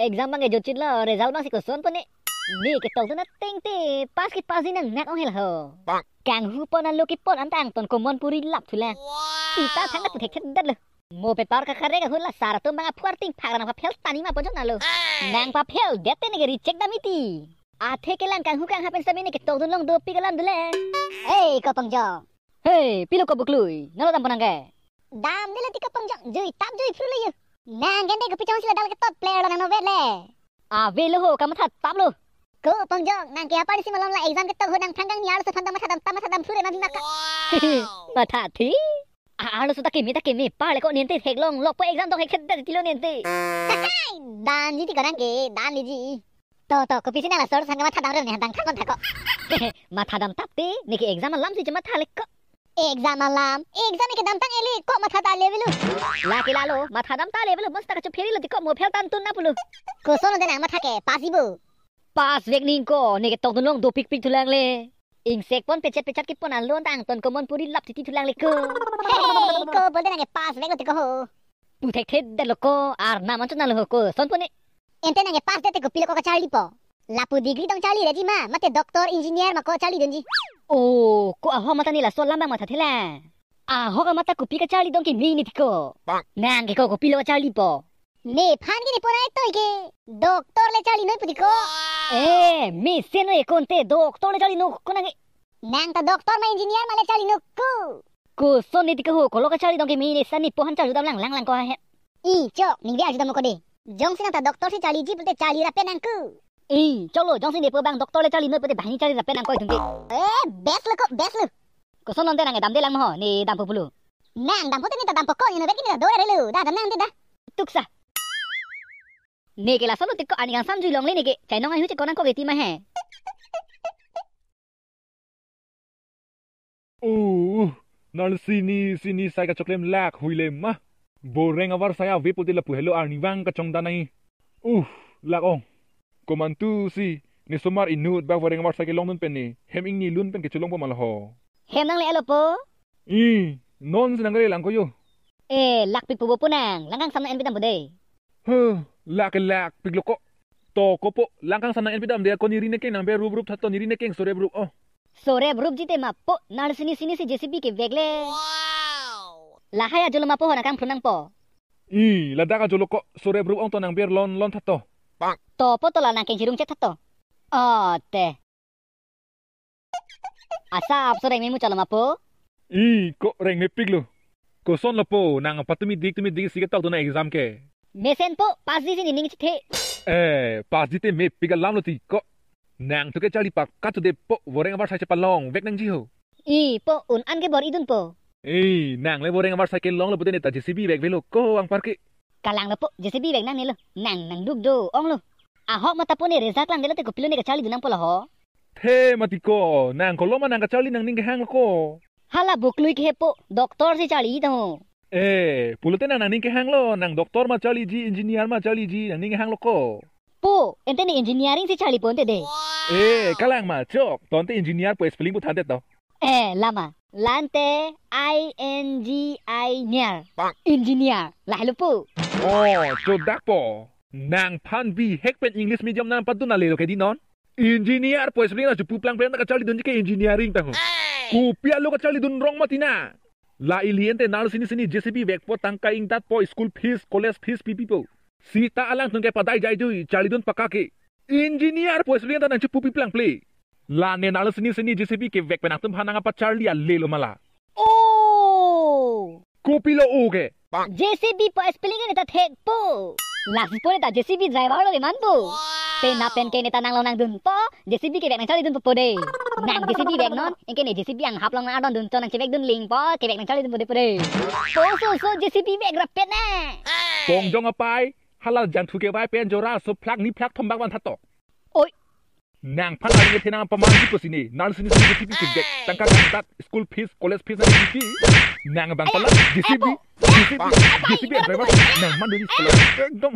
exam bang jo chitla result bang si question pone ni ke tol na ting ti pas ki pas nang nak ong hel ho kang hu pon lo ki pon antang ton komon puri lap thula sita thang na puthek dat le mo paper ka khare ka hula sara to bang fuarting phagana pa phel tani ma pon na lo nang pa phel dete ne reject damiti athe ke lan kang hu kang hapen sabi ni ke tol long do pi ka lan dule hey ko pangjo hey pilo ko buklui nalo dam panang ke dam dile ti ka pangjo jui tap jui frule yu nang gende ko pichon sila dal ke tot player na no vele velo ho ka mathat tap lo ko pangjo nang ke apa ni simalom la exam ke to ho nang thangang ni alu sa thadam frule na dinaka matha thi alu su ta ke me pale ko niente theklong lok pa exam to hek da tilo niente dan ni ti karang ke dan ni ji to ko pisina la sor sanga matha dam re ne dang thakon thako matha dam tapte ni ke exam lam si matha lek exam ke dam tang eli ko matha ta level la ke lalo matha dam ta level masta ka pheri lo ti ko mo phel tan tun na pulu ko sono de na matha ke pasibo pas vek ning ko ni ke tong long do pik thulang le ing sek pon pecet ki pon alon tang ton ko mon puri lap ti thulang le ko ko bolde na ke pas vek lo ti ko ho pu thek thet de lo ko ar na man chuna lo ko son pone ente na ke pas de te ko pilo ko ka charli po lapu degree dong charli reji ma mate doktor engineer ma ko charli donji ko aho mata ni la so lambang mata thela aho ka mata kupi ka charli dong ki mi ni tiko nang ke ko pilo ka charli po ne phan ki ni ponai to ke doktor le charli noi pudiko me seno e konte doktor le charli no ko na nang ta doktor ma engineer ma le charli no ko son ni tiko ko lo ka charli dong ki mi ni sani po han charli dam lang ko he chok ning dia ajudam ko de jong sina ta doktor si charli ji pulte charli ra penang ku cholo jong sin de po bang doktor le charli noi pulte bahini charli ra penang ko dungke best lo ko son nonte nang dam de lang mo ni dam pulu nang dam putte ni ta dam ko ni no beki ni do re lu da nang de da tuksa ne ke la solo tikko ani gang samju long le ne ke chainong ai hu che konan ko geti ma he nal sini sai ka choklem lak huile ma boreng awar saya ve puti la pu hello arni wang ka chong danai lak ong komantu si ni somar inut ba boreng awar sai ke long nun pen ni hem ing ni lun pen ke chulong po mal ho hem nang le alo po non sinang re lang ko yo lak pik pu po nang langang sam na en bidam bode lak pigloko to ko po langkang sana en bidam de ko ni rine ke nang be rub thatto ni rine ke sore rub sore rub jite ma po nal sini si JCB ke vegle lahaya jolo ma po na kang phunang po lada ka jolo ko sore rub ong to nang ber lon thatto to po to la nang ke jirung che thatto te asa ap sore me mu chalo ma po ko reng me piglo ko son lo po nang patumi dik sige tok to na exam ke mesen po pas di sini ning che pas di te me pigal lam lo ti ko nang to ke chali pak ka to de po boreng abar sai palong vek nang ji ho po un an ke bor idun po nang le boreng abar sai ke long lo pute ne ta JCB vek velo ko ang parke kalang lo po JCB vek nang ne lo nang duk do ong lo ahok mata po ne result lang de lo te ko pilo ne ka chali dunang po lo ho the mati ko nang ko lo ma nang ka chali nang ning hang ko hala buklui ke po doktor si chali to pulute nang ning ke hang lo nang doktor ma chali ji engineer ma chali ji nang ning hang lo ko po ente ni engineering si chali ponte de kalang ma chok tonte engineer po spelling pu thade to lama lante INGI engineer lah lo po chodak po nang phan bi hek pen english medium nang patu na le lo ke di non engineer po spelling na chupu plang na ka chali dun ke engineering ta ho ku pia lo ka chali dun rong matina la iliente nal sini JCB vek po tangka ing dat po school fees college fees pipo sita alang tungke padai jai jui chali dun paka ke engineer po spelling ta nang chupu plang play la ne nal sini JCB ke vek penak tum hananga pa charli le lo mala kopilo uge JCB po spelling ni ta thek po las po ni ta JCB driver lo man po na pen ke ni ta nang lo nang dun po JCB ke vek nang chali dun po de nang JCB vek non engke ni JCB ang hap long na adon dun to nang chevek dun ling po ke vek nang chali dun po de so JCB vek rapet na pong jong apai halal jan thu ke bai pen jora so plak ni plak thom bak wan thatto oi nang phan ali the nang paman ji po sini nal sini JCB ke vek tangka dat school fees college fees na JCB nang bang pala JCB driver nang man dun ekdom